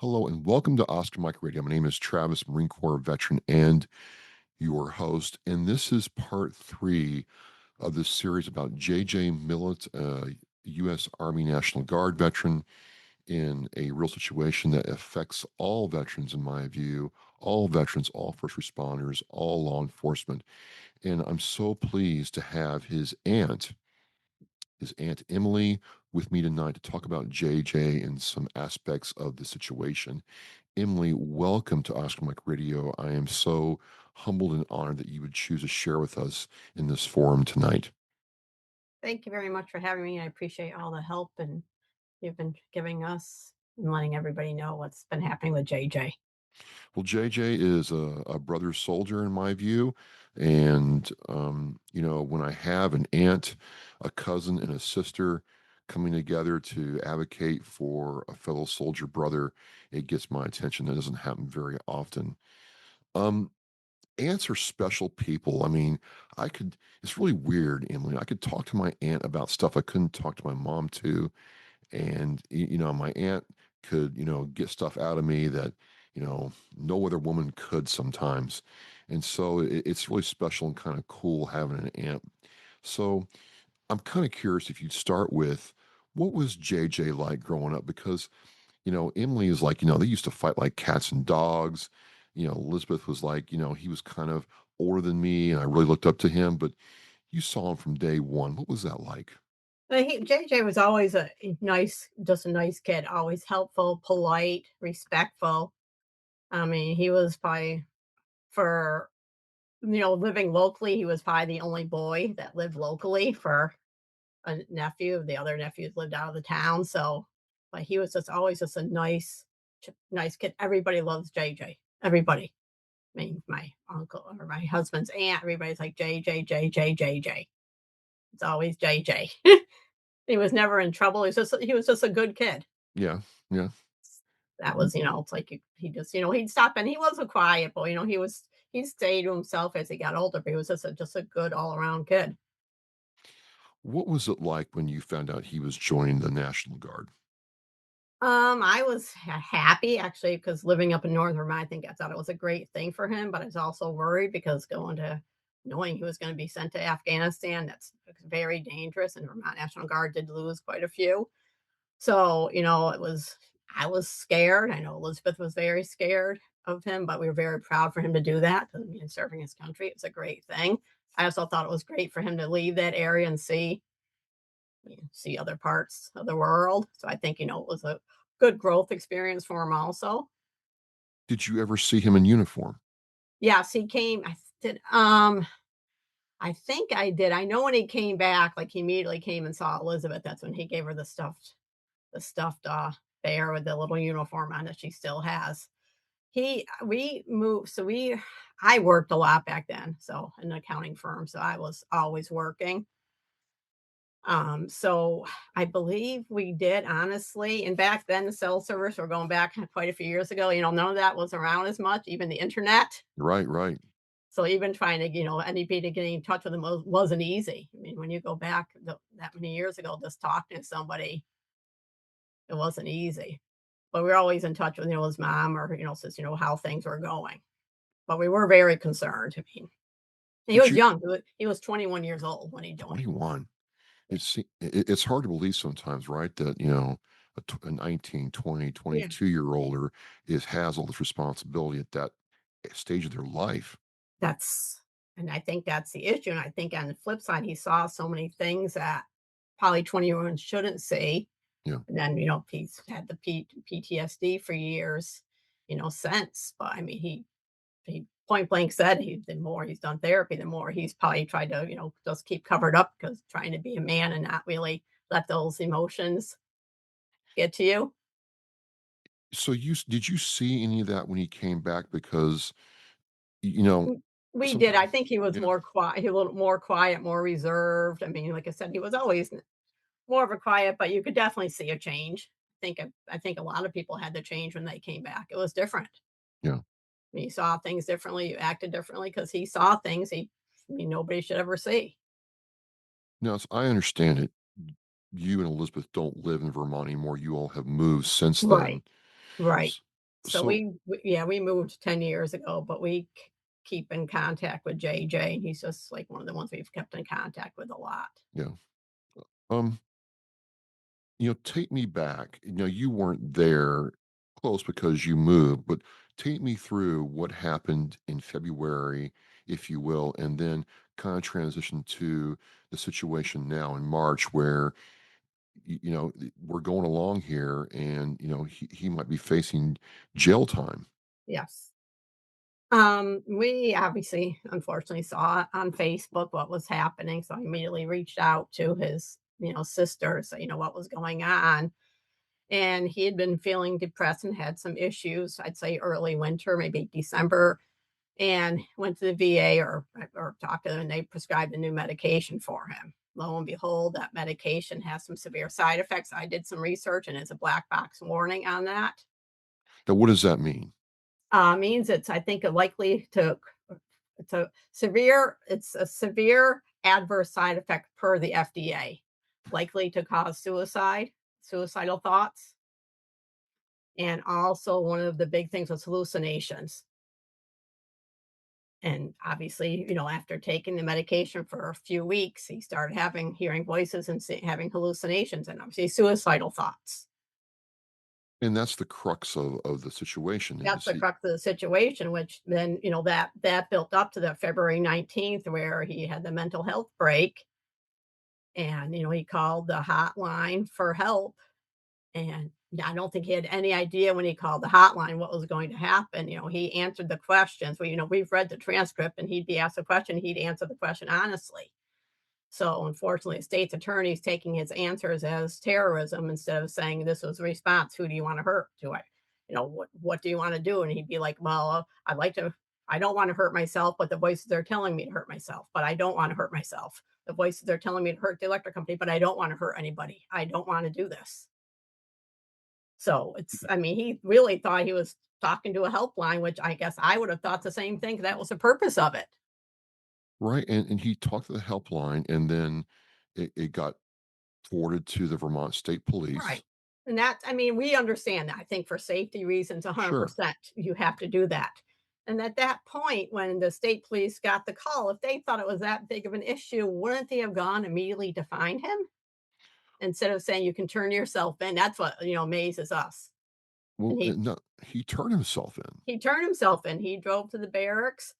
Hello and welcome to Oscar Mike Radio. My name is Travis, Marine Corps veteran and your host. And this is part three of this series about J.J. Millett, a U.S. Army National Guard veteran in a real situation that affects all veterans, in my view, all veterans, all first responders, all law enforcement. And I'm so pleased to have his aunt Emily, with me tonight to talk about JJ and some aspects of the situation. Emily, welcome to Oscar Mike Radio. I am so humbled and honored that you would choose to share with us in this forum tonight. Thank you very much for having me. I appreciate all the help and you've been giving us and letting everybody know what's been happening with JJ. Well, JJ is a brother soldier in my view. And, when I have an aunt, a cousin, and a sister coming together to advocate for a fellow soldier brother, it gets my attention. That doesn't happen very often. Um, Aunts are special people. I mean, it's really weird, Emily. I could talk to my aunt about stuff I couldn't talk to my mom to. And, my aunt could, get stuff out of me that, no other woman could sometimes. And so it's really special and kind of cool having an aunt. So I'm kind of curious if you'd start with what was JJ like growing up? Because Emily is like, they used to fight like cats and dogs. Elizabeth was like, he was kind of older than me and I really looked up to him, but you saw him from day one. What was that like? JJ was always just a nice kid, always helpful, polite, respectful. I mean, he was probably for living locally, he was probably the only boy that lived locally for a nephew. The other nephews lived out of the town. So but he was just always just a nice kid. Everybody loves JJ. Everybody. I mean, my uncle or my husband's aunt, everybody's like JJ, JJ, JJ. It's always JJ. He was never in trouble. He was just a good kid. Yeah. Yeah. That was, it's like he just, he'd stop and he was a quiet boy. He stayed to himself as he got older, but he was just a good all around kid. What was it like when you found out he was joining the National Guard? I was happy actually because living up in Northern Vermont, I think I thought it was a great thing for him, but I was also worried because knowing he was going to be sent to Afghanistan, that's very dangerous. And Vermont National Guard did lose quite a few. So, I was scared. I know Elizabeth was very scared of him, but we were very proud for him to do that. I mean, serving his country, it's a great thing. I also thought it was great for him to leave that area and see other parts of the world. So I think, it was a good growth experience for him also. Did you ever see him in uniform? Yes, he came. I think I did. I know when he came back, like he immediately came and saw Elizabeth. That's when he gave her the stuffed bear with the little uniform on it she still has. He we moved so we I worked a lot back then, so in an accounting firm, so I was always working. So I believe we did honestly, and back then the cell service we're going back quite a few years ago, none of that was around as much, even the internet. Right, right. So even trying to, anybody to get in touch with them wasn't easy. I mean, when you go back that many years ago, just talking to somebody, it wasn't easy. But we were always in touch with, his mom or, says, how things were going. But we were very concerned. I mean, he Did was you young. He was 21 years old when he joined. 21? It's hard to believe sometimes, right? That, a 19, 20, Yeah. 22-year older has all this responsibility at that stage of their life. That's and I think that's the issue. And I think on the flip side, he saw so many things that probably 21 shouldn't see. Yeah. And then, he's had the PTSD for years, since. But I mean, he point blank said the more he's done therapy, the more he's probably tried to, just keep covered up because trying to be a man and not really let those emotions get to you. So did you see any of that when he came back? Because, you know, We did. sometimes, I think he was yeah. more quiet, a little more quiet, more reserved. I mean, like I said, he was always more of a quiet, but you could definitely see a change. I think a lot of people had to change when they came back. It was different. Yeah. You saw things differently, you acted differently because he saw things nobody should ever see. Now, as I understand it, you and Elizabeth don't live in Vermont anymore. You all have moved since Right. then. Right. So So yeah, we moved 10 years ago, but we keep in contact with JJ. And he's just like one of the ones we've kept in contact with a lot. yeah. Um, take me back. You weren't there close because you moved, but take me through what happened in February, if you will, and then kind of transition to the situation now in March where we're going along here and he might be facing jail time. Yes. We obviously, unfortunately, saw on Facebook what was happening, so I immediately reached out to his, sister, so what was going on. And he had been feeling depressed and had some issues. I'd say early winter, maybe December, and went to the VA or talked to them, and they prescribed a new medication for him. Lo and behold, that medication has some severe side effects. I did some research, and it's a black box warning on that. Now, what does that mean? Means it's, I think, likely to it's a severe adverse side effect per the FDA, likely to cause suicidal thoughts, and also one of the big things was hallucinations. And obviously, after taking the medication for a few weeks, he started hearing voices and having hallucinations and obviously suicidal thoughts. And that's the crux of the situation That's is the crux of the situation, which then, that built up to the February 19th where he had the mental health break, and, he called the hotline for help, and I don't think he had any idea when he called the hotline what was going to happen. He answered the questions. Well, we've read the transcript, and he'd be asked a question, he'd answer the question honestly. So unfortunately, the state's attorney is taking his answers as terrorism instead of saying this was a response. Who do you want to hurt? Do I, what do you want to do? And he'd be like, well, I don't want to hurt myself, but the voices are telling me to hurt myself, but I don't want to hurt myself. The voices are telling me to hurt the electric company, but I don't want to hurt anybody. I don't want to do this. So I mean, he really thought he was talking to a helpline, which I guess I would have thought the same thing. That was the purpose of it. right. And he talked to the helpline, and then it got forwarded to the Vermont State Police. Right. And that's, I mean, we understand that. I think for safety reasons, Sure. 100%, you have to do that. And at that point, when the state police got the call, if they thought it was that big of an issue, wouldn't they have gone immediately to find him instead of saying you can turn yourself in? That's what, amazes us. Well, And no, he turned himself in. he turned himself in. He drove to the barracks.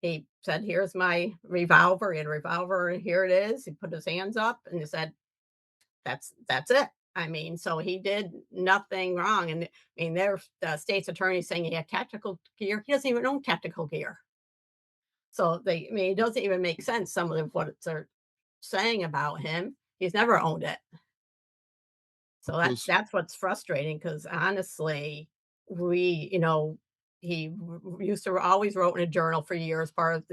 He said, "Here's my revolver." He had a revolver, and here it is. He put his hands up and he said, that's it. I mean, so he did nothing wrong. And I mean, there's the state's attorney saying he had tactical gear. He doesn't even own tactical gear. So I mean, it doesn't even make sense. Some of what they're saying about him, he's never owned it. So Because that's what's frustrating because honestly, we, he used to always wrote in a journal for years. Part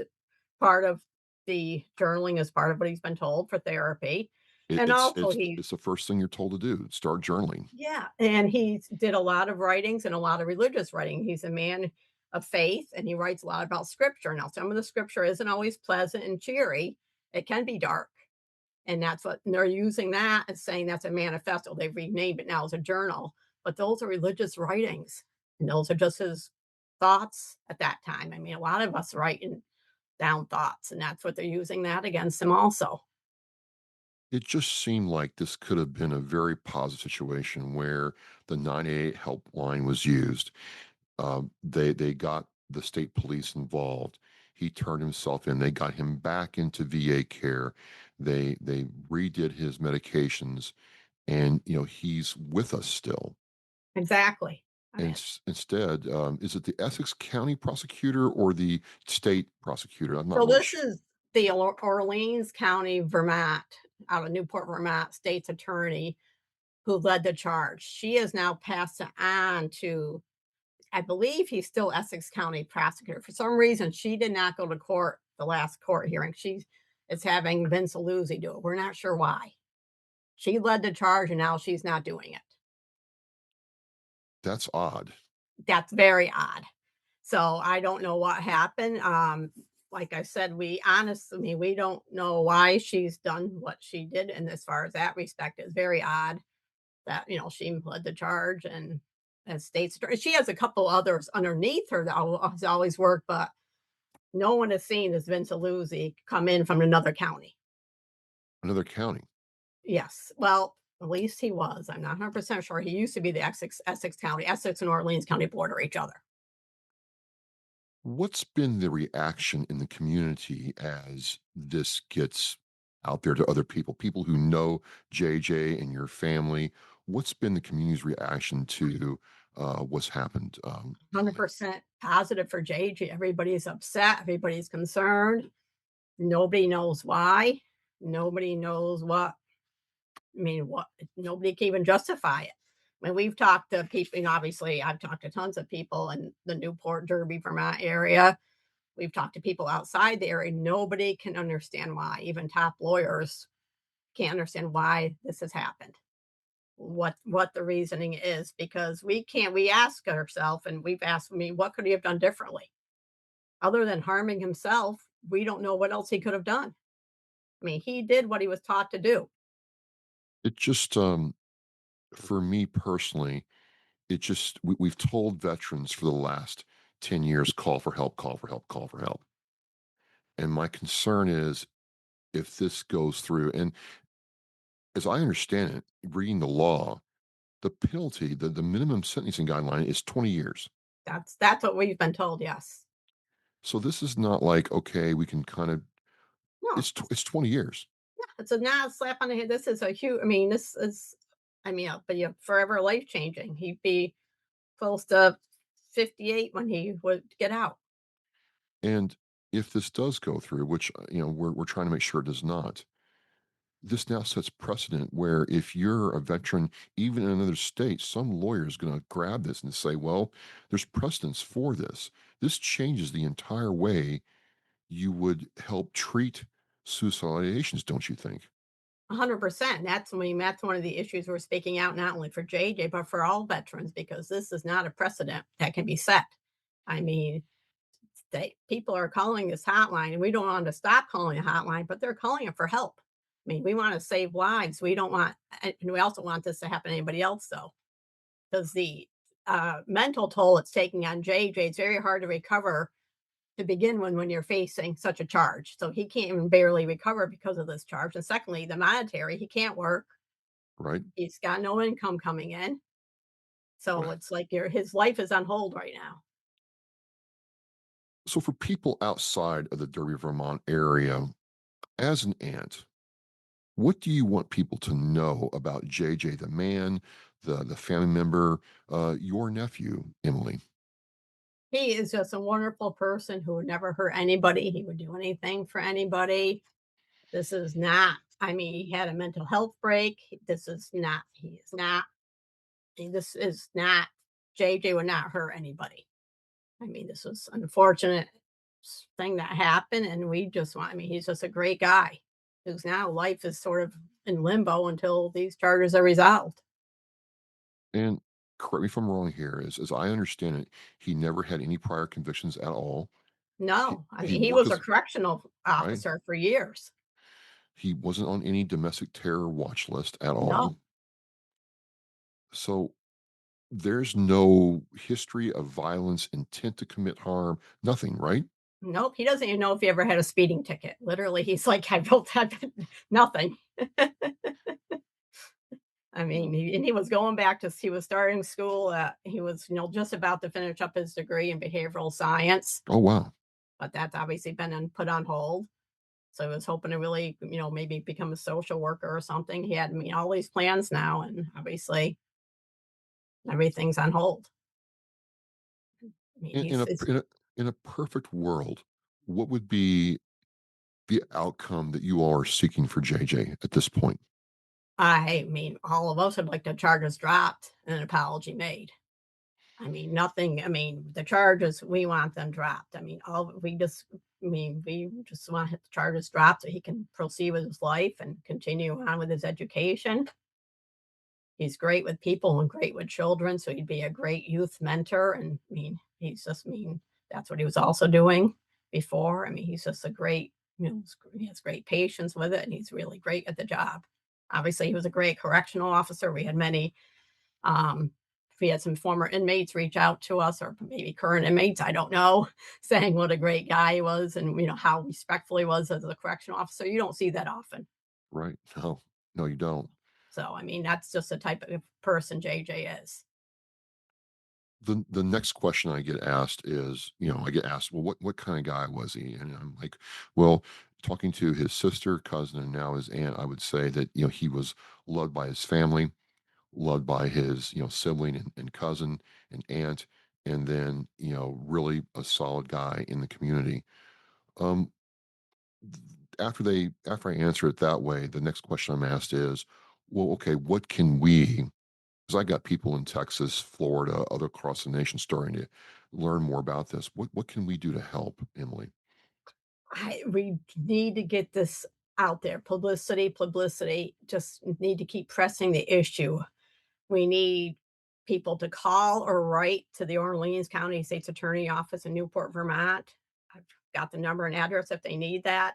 of the journaling is part of what he's been told for therapy, it, and it's also it's it's the first thing you're told to do. Start journaling. yeah, and he did a lot of writings and a lot of religious writing. He's a man of faith, and he writes a lot about scripture. Now, some of the scripture isn't always pleasant and cheery. It can be dark, and that's what and they're using that as saying that's a manifesto. They've renamed it now as a journal, but those are religious writings, and those are just his thoughts at that time. I mean, a lot of us writing down thoughts, and that's what they're using that against him also. It just seemed like this could have been a very positive situation where the 988 helpline was used. They got the state police involved. He turned himself in. They got him back into VA care. They redid his medications, and he's with us still. Exactly. I And mean, instead, is it the Essex County prosecutor or the state prosecutor? I'm not so really this sure. is the Orleans County, Vermont, out of Newport, Vermont, state's attorney who led the charge. She has now passed it on to, I believe he's still Essex County prosecutor. For some reason, she did not go to court the last court hearing. She is having Vince Aluzzi do it. We're not sure why. She led the charge and now she's not doing it. That's odd. That's very odd. So I don't know what happened. Like I said, we don't know why she's done what she did. And as far as that respect, is very odd that, she led the charge. And as state's attorney. She has a couple others underneath her that has always worked, but no one has seen this Vince Aluzzi come in from another county. Another county. Yes. Well, at least he was. I'm not 100% sure. He used to be the Essex County, Essex and Orleans County border each other. What's been the reaction in the community as this gets out there to other people, people who know JJ and your family? What's been the community's reaction to what's happened lately? 100% positive for JJ. Everybody's upset. Everybody's concerned. Nobody knows why. Nobody knows what. I mean, what? Nobody can even justify it. I mean, we've talked to people, and obviously, I've talked to tons of people in the Newport, Derby, Vermont area. We've talked to people outside the area. Nobody can understand why. Even top lawyers can't understand why this has happened. What the reasoning is, because we can't. We ask ourselves, and we've asked me, what could he have done differently other than harming himself? We don't know what else he could have done. I mean, he did what he was taught to do. It just, for me personally, we've told veterans for the last 10 years, call for help, call for help, call for help. And my concern is if this goes through, and as I understand it, reading the law, the penalty, the minimum sentencing guideline is 20 years. That's what we've been told. Yes. So this is not like, okay, we can kind of, No, it's 20 years. it's a not slap on the head. This is a huge. I mean, this is. I mean, but yeah, forever life changing. He'd be close to 58 when he would get out. And if this does go through, which, we're trying to make sure it does not, this now sets precedent where if you're a veteran, even in another state, some lawyer is going to grab this and say, well, there's precedence for this. This changes the entire way you would help treat suicidal ideations, don't you think? 100%. That's one of the issues we're speaking out not only for JJ but for all veterans, because this is not a precedent that can be set. I mean, people are calling this hotline, and we don't want to stop calling a hotline, but they're calling it for help. I mean, we want to save lives. We don't want, and we also want this to happen to anybody else, though, because the mental toll it's taking on JJ, it's very hard to recover to begin when you're facing such a charge. So he can't even barely recover because of this charge. And secondly, the monetary, he can't work. Right? He's got no income coming in. So Right. it's like his life is on hold right now. So for people outside of the Derby, Vermont area, as an aunt, what do you want people to know about JJ, the man, the family member, your nephew, Emily? He is just a wonderful person who would never hurt anybody. He would do anything for anybody. This is not, I mean, he had a mental health break. This is not, he is not, this is not, JJ would not hurt anybody. I mean, this was unfortunate thing that happened, and we just want. I mean, he's just a great guy whose now life is sort of in limbo until these charges are resolved. And correct me if I'm wrong here, as I understand it, he never had any prior convictions at all. He No, I he mean, he worked was a as correctional right. officer for years. He wasn't on any domestic terror watch list at No, all. So there's no history of violence, intent to commit harm, nothing, right? nope, he doesn't even know if he ever had a speeding ticket. Literally, he's like, I built that nothing. I mean, he was going back to he was starting school. He was just about to finish up his degree in behavioral science, Oh wow. but that's obviously been put on hold. So I was hoping to really, maybe become a social worker or something. He had me all these plans now, and obviously everything's on hold. I mean, In a in a perfect world, what would be the outcome that you all are seeking for JJ at this point? I mean, all of us would like the charges dropped and an apology made. I mean, nothing. I mean, the charges we want them dropped. I mean, all we just. I mean, we just want the charges dropped so he can proceed with his life and continue on with his education. He's great with people and great with children, so he'd be a great youth mentor, and, I mean, that's what he was also doing before. I mean, he's just a great, he has great patience with it, and he's really great at the job. Obviously, he was a great correctional officer. We had many, um, we had some former inmates reach out to us, or maybe current inmates, I don't know, saying what a great guy he was and, how respectful he was as a correctional officer. You don't see that often. Right. No, no, you don't. So, I mean, that's just the type of person JJ is. The next question I get asked is, I get asked, well, what kind of guy was he? And I'm like, well, talking to his sister, cousin, and now his aunt, I would say that, he was loved by his family, loved by his, sibling and cousin and aunt, and then, really a solid guy in the community. Um, after I answer it that way, the next question I'm asked is, well, okay, what can we, because I got people in Texas, Florida, other across the nation starting to learn more about this. What can we do to help, Emily? We need to get this out there. Publicity, publicity. Just need to keep pressing the issue. We need people to call or write to the Orleans County State's Attorney Office in Newport, Vermont. I've got the number and address if they need that.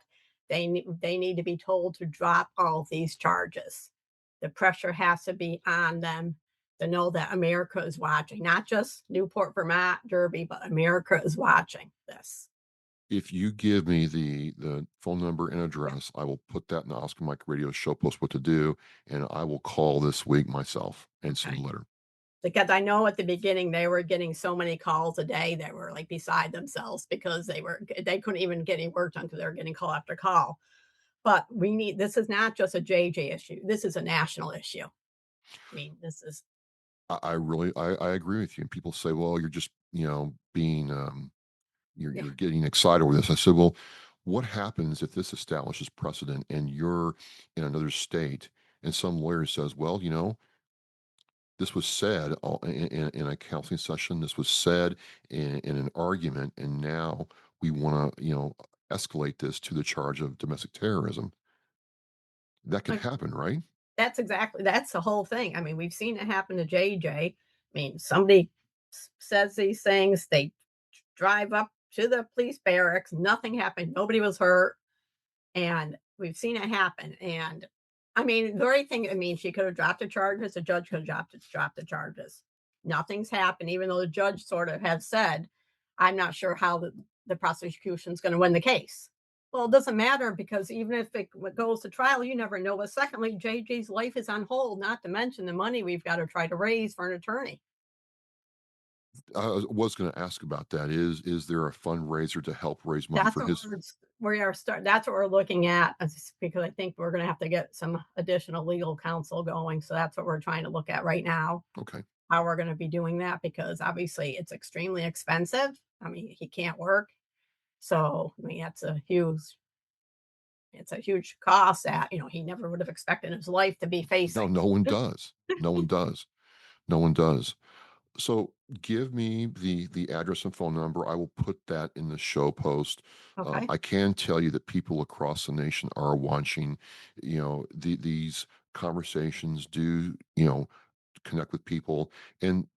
They need to be told to drop all these charges. The pressure has to be on them to know that America is watching, not just Newport, Vermont, Derby, but America is watching this. If you give me the phone number and address, I will put that in the Oscar Mike Radio show post what to do, and I will call this week myself and send a Okay. letter. Because I know at the beginning they were getting so many calls a day, they were like beside themselves because they couldn't even get any work done because they were getting call after call. But this is not just a JJ issue. This is a national issue. I mean, this is I really I agree with you. And people say, well, you're just being yeah. you're getting excited over this. I said, well, what happens if this establishes precedent and you're in another state and some lawyer says, well, this was said in a counseling session. This was said in an argument, and now we want to, escalate this to the charge of domestic terrorism. That could Like, happen, right? that's the whole thing. I mean, we've seen it happen to JJ. I mean, somebody says these things, they drive up to the police barracks, nothing happened, nobody was hurt. And we've seen it happen, and, I mean, the right thing I mean, she could have dropped the charges, the judge could have dropped the charges. Nothing's happened, even though the judge sort of has said, "I'm not sure how the prosecution's gonna win the case." Well, it doesn't matter because even if it goes to trial, you never know, but secondly, JJ's life is on hold, not to mention the money we've gotta try to raise for an attorney. I was going to ask about that. Is there a fundraiser to help raise money That's for what his? that's what we're looking at, because I think we're gonna have to get some additional legal counsel going, so that's what we're trying to look at right now, Okay. how we're gonna be doing that, because obviously it's extremely expensive. I mean, he can't work, so, I mean, it's a huge cost that, he never would have expected in his life to be No, facing. no one does. No one does. No one does. So give me the address and phone number. I will put that in the show post. Okay. I can tell you that people across the nation are watching. These conversations do connect with people, and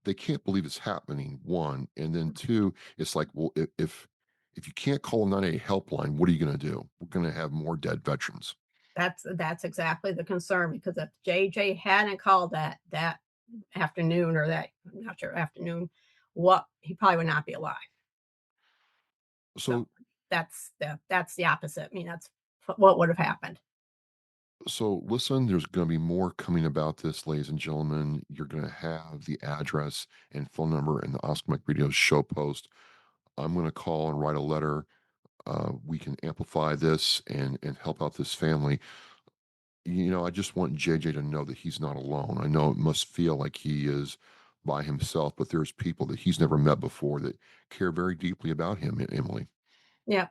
they can't believe it's happening. One, and then two, it's like, well, if you can't call a 988 helpline, what are you going to do? We're going to have more dead veterans. That's exactly the concern, because if JJ hadn't called that afternoon, or that I'm not sure afternoon, what he probably would not be alive. So So that's the opposite. I mean, that's what would have happened. So listen, there's going to be more coming about this, ladies and gentlemen. You're going to have the address and phone number in the Oscar Mike Radio show post. I'm going to call and write a letter. We can amplify this and help out this family. I just want JJ to know that he's not alone. I know it must feel like he is by himself, but there's people that he's never met before that care very deeply about him, Emily. Yeah,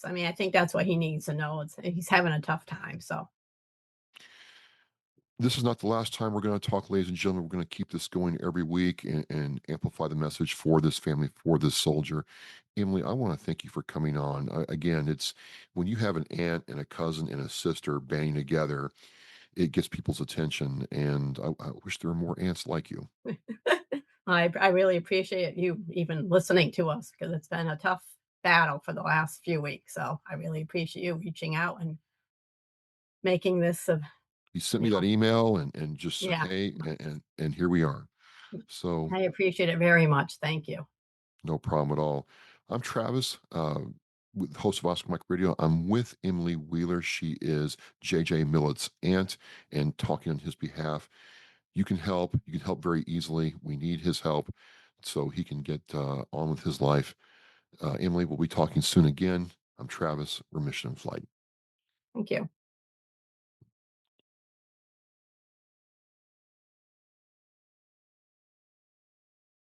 I mean, I think that's what he needs to know. He's having a tough time. So This is not the last time we're going to talk, ladies and gentlemen. We're going to keep this going every week and amplify the message for this family, for this soldier. Emily, I want to thank you for coming on. Again, it's when you have an aunt and a cousin and a sister banding together, it gets people's attention. And I wish there were more aunts like you. I really appreciate you even listening to us, because it's been a tough battle for the last few weeks. So I really appreciate you reaching out and making this You sent you me that know email and just said, yeah. hey, and here we are. So, I appreciate it very much. Thank you. no problem at all. I'm Travis, host of Oscar Mike Radio. I'm with Emily Wheeler. She is J.J. Millett's aunt and talking on his behalf. You can help. You can help very easily. We need his help so he can get on with his life. Emily, we'll be talking soon again. I'm Travis. We're Mission in Flight. Thank you.